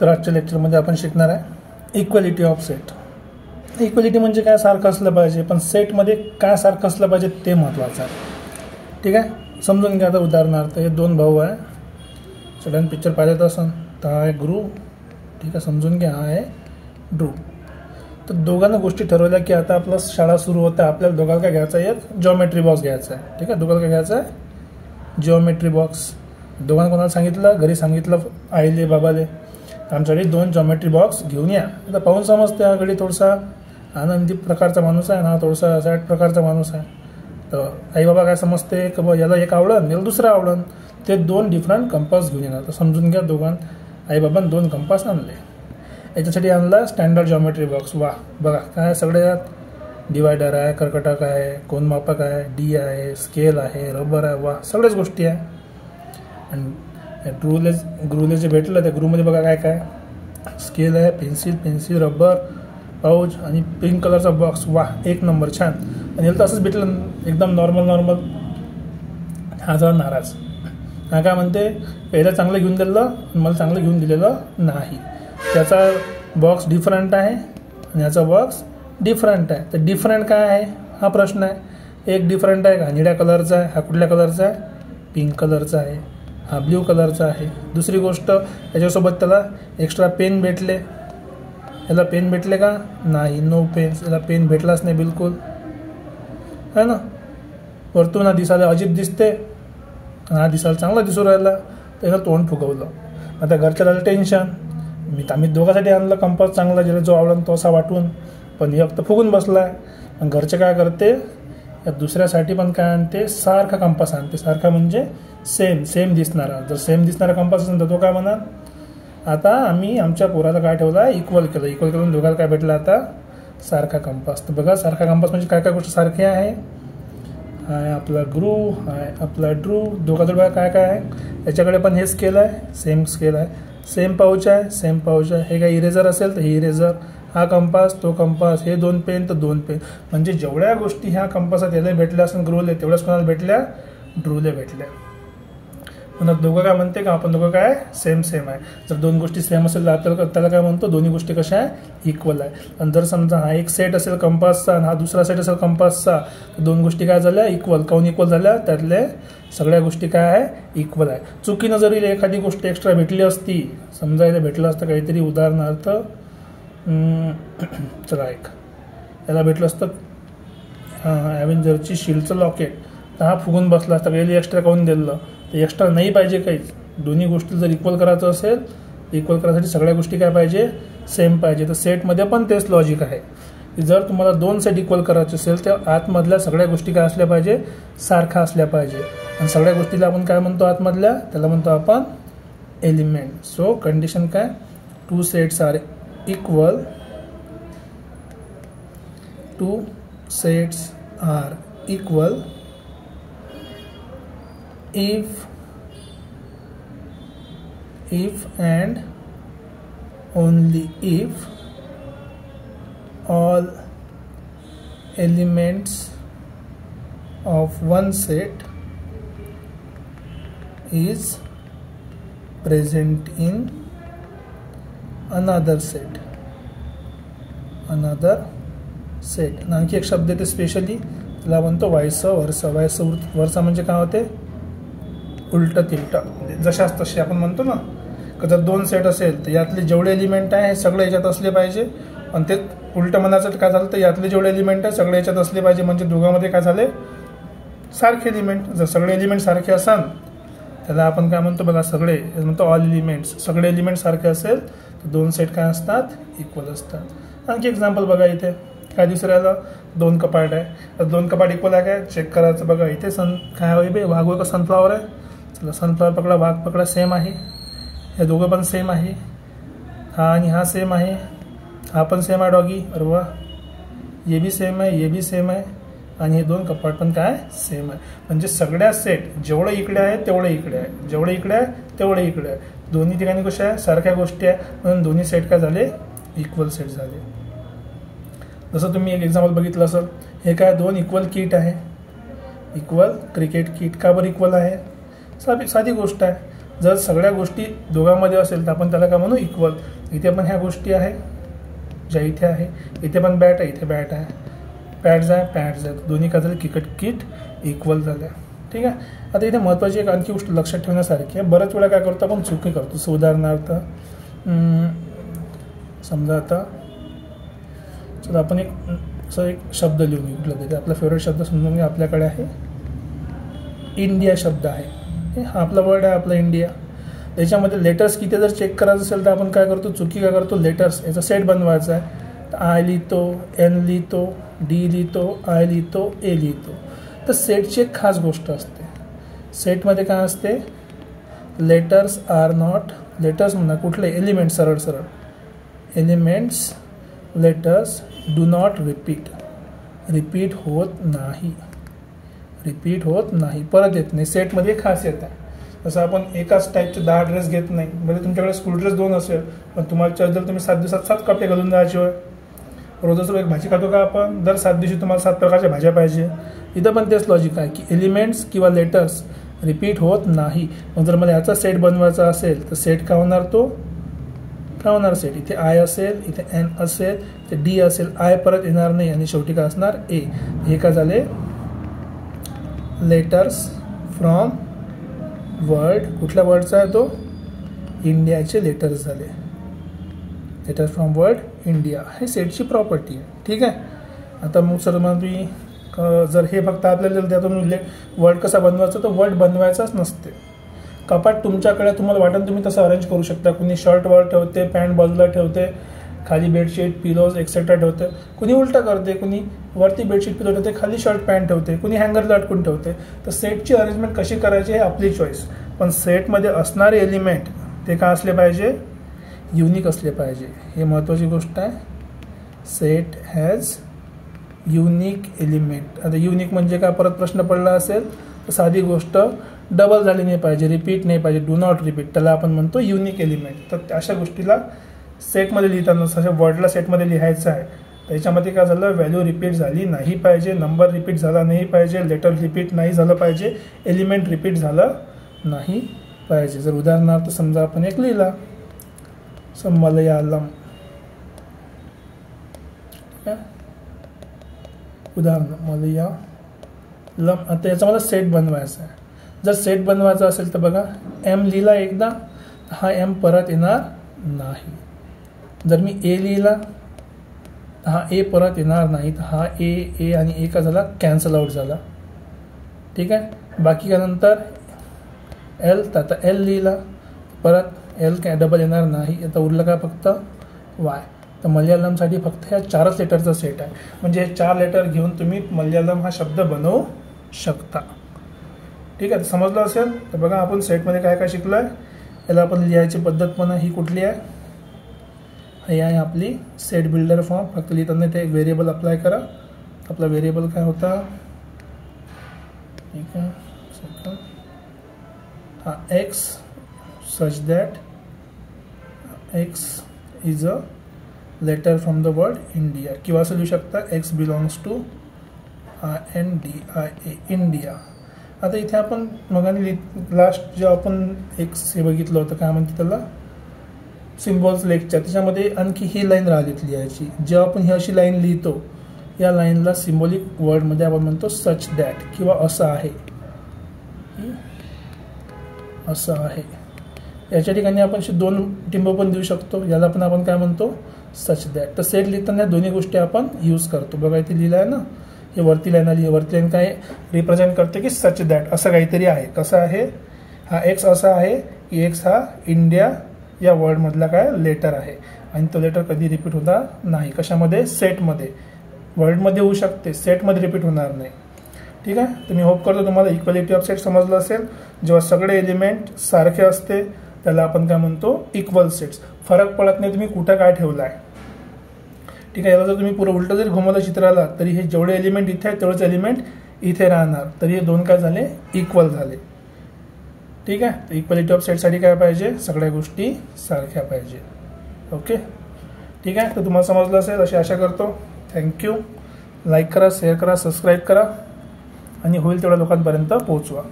तर आजच्या लेक्चरमध्ये आपण शिकणार आहे इक्वॅलिटी ऑफ सेट। इक्वॅलिटी म्हणजे काय, सारखं असलं पाहिजे, पण सेटमध्ये काय सारखं असलं पाहिजे ते महत्त्वाचं आहे। ठीक आहे, समजून घ्या। आता उदाहरणार्थ हे दोन भाऊ आहे, सगळ्यांनी पिक्चर पाहिलं असं, तर हा आहे गुरु, ठीक आहे, समजून घ्या, हा आहे ध्रुव। तर दोघांना गोष्टी ठरवल्या की आता आपलं शाळा सुरू होतं, आपल्याला दोघांना काय घ्यायचं आहे, एक जॉमेट्री बॉक्स घ्यायचा आहे। ठीक आहे, दोघांना काय घ्यायचं आहे, जॉमेट्री बॉक्स। दोघांना कोणाला सांगितलं, घरी सांगितलं आईले बाबाले, आमच्याकडे दोन जॉमेट्री बॉक्स घेऊन या। आता पाहून समजते हा घडी थोडासा आनंदी प्रकारचा माणूस आहे, हा थोडासा सॅड प्रकारचा माणूस आहे। तर आई बाबा काय समजते की बा याला एक आवडन, याला दुसरं आवडन, ते दोन डिफरंट कंपास घेऊन येणार। तर समजून घ्या, आई बाबांनी दोन कंपास आणले। याच्यासाठी आणला स्टँडर्ड जॉमेट्री बॉक्स। वा, बघा काय सगळे यात डिवायडर आहे, कर्कटक आहे, कोनमापक आहे, डी आहे, स्केल आहे, रबर आहे, वा सगळ्याच गोष्टी आहे। आणि गुरुले जे भेटलं त्या गुरुमध्ये बघा काय काय, स्केल आहे, पेन्सिल, रबर, पाऊच आणि पिंक कलरचा बॉक्स। वा, एक नंबर, छान। आणि याला तर असंच भेटलं एकदम नॉर्मल। हा जरा नाराज, हा काय म्हणते, पहिलं चांगलं घेऊन दिलं, मला चांगलं घेऊन दिलेलं नाही। त्याचा बॉक्स डिफरंट आहे आणि याचा बॉक्स डिफरंट आहे। तर डिफरंट काय आहे हा प्रश्न आहे। एक डिफरंट आहे, हा निळ्या कलरचा आहे, हा कुठल्या कलरचा आहे, पिंक कलरचा आहे, हा ब्ल्यू कलरचा आहे। दुसरी गोष्ट, याच्यासोबत त्याला एक्स्ट्रा पेन भेटले, याला पेन भेटले का, नाही, नो पेन्स, याला पेन भेटलाच नाही बिलकुल, है ना। वरतून हा दिसायला अजीब दिसते, हा दिसायला चांगला दिसू राहिला, त्यानं तोंड फुगवलं। आता घरच्याला टेन्शन, आम्ही दोघांसाठी आणलं कंपास चांगला, ज्याला जो आवडला तो असा वाटून, पण हे फक्त फुगून बसला आहे। घरचे काय करते, या दुसऱ्यासाठी पण काय आणते, सारखा कंपास आणते। सारखा म्हणजे सेम दिसणारा। जर सेम दिसणारा कंपास असेल तर तो काय म्हणा, आता आम्ही आमच्या पोराला काय ठेवला, इक्वल केलं दोघांना काय भेटलं, आता सारखा कंपास। तर बघा सारखा कंपास म्हणजे काय काय गोष्टी सारखी आहे, हाय आपला गुरु, हाय आपला ध्रुव, दोघांकडे बघा काय काय आहे, याच्याकडे पण हे स्केल आहे, सेम स्केल आहे, सेम पाऊच आहे, हे काय इरेझर असेल तर हे इरेझर, हा कंपास तो कंपास, हे दोन पेन तर दोन पेन। म्हणजे जेवढ्या गोष्टी ह्या कंपासात याला भेटल्या असेल गुरुले, तेवढ्याच कोणाला भेटल्या, ध्रुवले भेटल्या। पुन्हा दोघं काय म्हणते का, आपण दोघं काय सेम आहे। जर दोन गोष्टी सेम असेल तर आपल्याला त्याला काय म्हणतो, दोन्ही गोष्टी कशा आहे, इक्वल आहे। आणि जर समजा हा एक सेट असेल कंपासचा आणि हा दुसरा सेट असेल कंपासचा, तर दोन गोष्टी काय झाल्या, इक्वल। काऊन इक्वल झाल्या, त्यातले सगळ्या गोष्टी काय आहे, इक्वल आहे। चुकीनं जरी एखादी गोष्ट एक्स्ट्रा भेटली असती, समजायला भेटलं असतं काहीतरी, उदाहरणार्थ चला एक याला भेटलं असतं ॲव्हेंजरची शील्डचं लॉकेट, तर हा फुगून बसला असता, काही एक्स्ट्रा काऊन दिलं, तर एक्स्ट्रा नाही पाहिजे काहीच। दोन्ही गोष्टी जर इक्वल करायचं असेल, इक्वल करायसाठी सगळ्या गोष्टी काय पाहिजे, सेम पाहिजे। तर सेटमध्ये पण तेच लॉजिक आहे की जर तुम्हाला दोन सेट इक्वल करायचे असेल तर आतमधल्या सगळ्या गोष्टी काय असल्या पाहिजे, सारख्या असल्या पाहिजे। आणि सगळ्या गोष्टीला आपण काय म्हणतो आतमधल्या, त्याला म्हणतो आपण एलिमेंट। सो कंडिशन काय, two sets are equal, two sets are equal if and only if all elements of one set is present in another set। आणखी एक शब्द येते स्पेशली, त्याला म्हणतो वायस वर्सा म्हणजे काय होते, उलट तिलट, जशाच तसे आपण म्हणतो ना, जर दोन सेट असेल तर यातले जेवढे एलिमेंट आहे सगळे याच्यात असले पाहिजे, आणि ते उलट म्हणायचं काय झालं तर यातले जेवढे एलिमेंट आहे सगळे याच्यात असले पाहिजे, म्हणजे दोघांमध्ये काय झाले, सारखे एलिमेंट। जर सगळे एलिमेंट सारखे असाल त्याला आपण काय म्हणतो, बघा सगळे म्हणतो ऑल एलिमेंट्स, सगळे एलिमेंट सारखे असेल तर दोन सेट काय असतात, इक्वल असतात। आणखी एक्झाम्पल बघा, इथे काय दुसऱ्याला दोन कपाट आहे, तर दोन कपाट इक्वल आहे काय चेक करायचं। बघा इथे काय होईल बे, वाघ का सनफ्लॉवर आहे, चला सनफ्लॉवर पकडा, वाघ पकडा, सेम आहे, हे दोघं पण सेम आहे, हा आणि हा सेम आहे, हा पण सेम आहे डॉगी, अरे वा, ये भी सेम आहे, आणि हे दोन कपाट पण काय सेम आहे। म्हणजे सगळ्या सेट जेवढं इकडे आहे तेवढे इकडे आहे, जेवढे इकडे आहे तेवढे इकडे आहे, दोन्ही ठिकाणी कशा आहे, सारख्या गोष्टी आहे, म्हणून दोन्ही सेट काय झाले, इक्वल सेट झाले। जसं तुम्ही एक एक्झाम्पल बघितलं असेल, हे काय दोन इक्वल किट आहे, इक्वल क्रिकेट किट, का बरं इक्वल आहे, साधी गोष्ट आहे। जर सगळ्या गोष्टी दोघांमध्ये असेल तर आपण त्याला काय म्हणू, इक्वल. इथे पण ह्या गोष्टी आहे ज्या इथे आहे, इथे पण बॅट आहे, इथे बॅट आहे, पॅड्स आहे, पॅड्स आहेत, दोन्ही काय झाले, किट इक्वल झाल्या. ठीक आहे. आता इथे महत्त्वाची एक आणखी गोष्ट लक्षात ठेवण्यासारखी आहे. बऱ्याच वेळा काय करतो आपण, चुकी करतो. सो उदाहरणार्थ समजा आता चला आपण एक शब्द लिहून घेऊ. कुठला तरी आपला फेवरेट शब्द समजून घ्या. आपल्याकडे आहे इंडिया शब्द आहे. हा आपला वर्ड आहे आपला इंडिया. त्याच्यामध्ये लेटर्स किती जर चेक करायचं असेल तर आपण काय करतो, चुकी काय करतो, लेटर्स याचा सेट बनवायचा आहे. आय लिहितो, एन लिहितो, डी लिहितो, आय लिहितो, ए लिहितो. तर सेटची एक खास गोष्ट असते. सेटमध्ये काय असते, लेटर्स आर नॉट, लेटर्स म्हणा कुठले एलिमेंट्स, सरळ elements letters do not repeat होत नाही, परत येत नाही. सेटमध्ये खासियत आहे. जसं आपण एकाच टाईपचे 10 ड्रेस घेत नाही. म्हणजे तुमच्याकडे स्कूल ड्रेस 2 असेल पण तुम्हाला जर तुम्ही 7 दिवसात 7 कपडे घालून जायचे होय. रोजच एक भाजी खातो का आपण, दर 7 दिवशी तुम्हाला 7 प्रकारच्या भाज्या पाहिजे. इथं पण तेच लॉजिक आहे की एलिमेंट्स किंवा लेटर्स रिपीट होत नाही. मग जर मला याचा सेट बनवायचा असेल तर सेट काय होणार, तो काय होणार सेट, इथे आय असेल, इथे एन असेल, इथे डी असेल, आय परत येणार नाही आणि शेवटी काय असणार, ए. हे काय झाले, लेटर्स फ्रॉम वर्ड. कुठल्या वर्डचा आहे तो, इंडियाचे लेटर्स झाले. लेटर्स फ्रॉम वर्ड इंडिया, हे सेटची प्रॉपर्टी आहे. ठीक आहे. आता मग सर मग तुम्ही जर हे फक्त आपल्याला त्यातून वर्ड कसा बनवायचा, तर वर्ड बनवायचाच नसते. कपाट तुमच्याकडे तुम्हाला वाटेल तुम्ही तसं अरेंज करू शकता. कुणी शर्टवर ठेवते, पॅन्ट बाजूला ठेवते, खाली बेडशीट, पिलोज एक्सेट्रा ठेवते. कुणी उलटा करते, कुणी वरती बेडशीट पिलो ठेवते, खाली शर्ट पॅन्ट ठेवते, कुणी हँगरला अटकून ठेवते. तर सेटची अरेंजमेंट कशी करायची हे आपली चॉईस. पण सेटमध्ये असणारे एलिमेंट ते काय असले पाहिजे, युनिक असले पाहिजे. हे महत्त्वाची गोष्ट आहे. Set has unique element. आता युनिक म्हणजे काय, परत प्रश्न पडला असेल तर साधी गोष्ट, डबल झाली नाही पाहिजे, रिपीट नाही पाहिजे, डू नॉट रिपीट, त्याला आपण म्हणतो युनिक एलिमेंट. तर अशा गोष्टीला सेटमध्ये लिहिताना, जसं वर्डला सेटमध्ये लिहायचं आहे त्याच्यामध्ये काय झालं, व्हॅल्यू रिपीट झाली नाही पाहिजे, नंबर रिपीट झाला नाही पाहिजे, लेटर रिपीट नाही झालं पाहिजे, एलिमेंट रिपीट झालं नाही पाहिजे. जर उदाहरणार्थ समजा आपण एक लिहिला मलयालम, उदाहरण मलयालम. आता याचा मला सेट बनवायचा आहे. जर सेट बनवायचा असेल तर बघा, एम लिहिला एकदा, हा एम परत येणार नाही. जर मी ए लिहिला तर हा ए परत येणार नाही, तर हा ए आणि ए का झाला, कॅन्सल आउट झाला. ठीक आहे. बाकी का नंतर एल, तर आता एल लिहिला परत एल काय डबल येणार नाही. आता उरलं का फक्त वाय. तर मल्याळमसाठी फक्त ह्या 4च लेटरचा सेट आहे. म्हणजे हे 4 लेटर घेऊन तुम्ही मल्याळम हा शब्द बनवू शकता. ठीक आहे. समजलं असेल तर बघा, आपण सेटमध्ये काय काय शिकलो आहे. याला आपण लिहायची पद्धत पण ही कुठली आहे, ही आहे आपली सेट बिल्डर फॉर्म. फक्त लिहिताना ते एक व्हेरिएबल अप्लाय करा. आपला व्हेरिएबल काय होता, ठीक आहे, हा X such that X is a letter from the word India, किंवा असं लिहू शकता X belongs to INDIA, India. आता इथे आपण मगाने लास्ट जे आपण एक्स हे बघितलं होतं, काय म्हणते त्याला, सिम्बॉल्स लेक्चर, त्याच्यामध्ये आणखी ही लाईन राहिलीत लिहायची. जेव्हा आपण ही अशी लाईन लिहितो, या लाईनला सिम्बॉलिक वर्डमध्ये आपण म्हणतो सच दॅट, किंवा असं आहे, असं आहे. याच्या ठिकाणी आपण 2 टिंब पण देऊ शकतो. याला पण आपण काय म्हणतो, सच दॅट. तर सेट लिहिताना दोन्ही गोष्टी आपण यूज करतो. बघा इथे लिहिलं आहे ना, हे वरती लाईन आली. वरती लाईन काय रिप्रेझेंट करते की सच दॅट असं काहीतरी आहे. कसं आहे, हा एक्स असा आहे की एक्स हा इंडिया या वर्डमधला काय लेटर आहे, आणि तो लेटर कधी रिपीट होणार नाही. कशामध्ये, सेटमध्ये. वर्डमध्ये होऊ शकते, सेटमध्ये रिपीट होणार नाही. ठीक आहे. तर मी होप करतो तुम्हाला इक्वॅलिटी ऑफ सेट समजलं असेल. जेव्हा सगळे एलिमेंट सारखे असते त्याला आपण काय म्हणतो, इक्वल सेट्स. फरक पडत नाही तुम्ही कुठं काय ठेवलं आहे. ठीक आहे. याला जर तुम्ही पुरं उलटं जरी घुमवलं चित्राला तरी हे जेवढे एलिमेंट इथे आहेत तेवढेच एलिमेंट इथे राहणार. तरी हे 2 काय झाले, इक्वल झाले. ठीक आहे. तर इक्वॅलिटी ऑफ सेटसाठी काय पाहिजे, सगळ्या गोष्टी सारख्या पाहिजे. ओके. ठीक आहे. तर तुम्हाला समजलं असेल अशी आशा करतो. थँक्यू. लाईक करा, शेअर करा, सबस्क्राईब करा आणि होईल तेवढ्या लोकांपर्यंत पोहोचवा.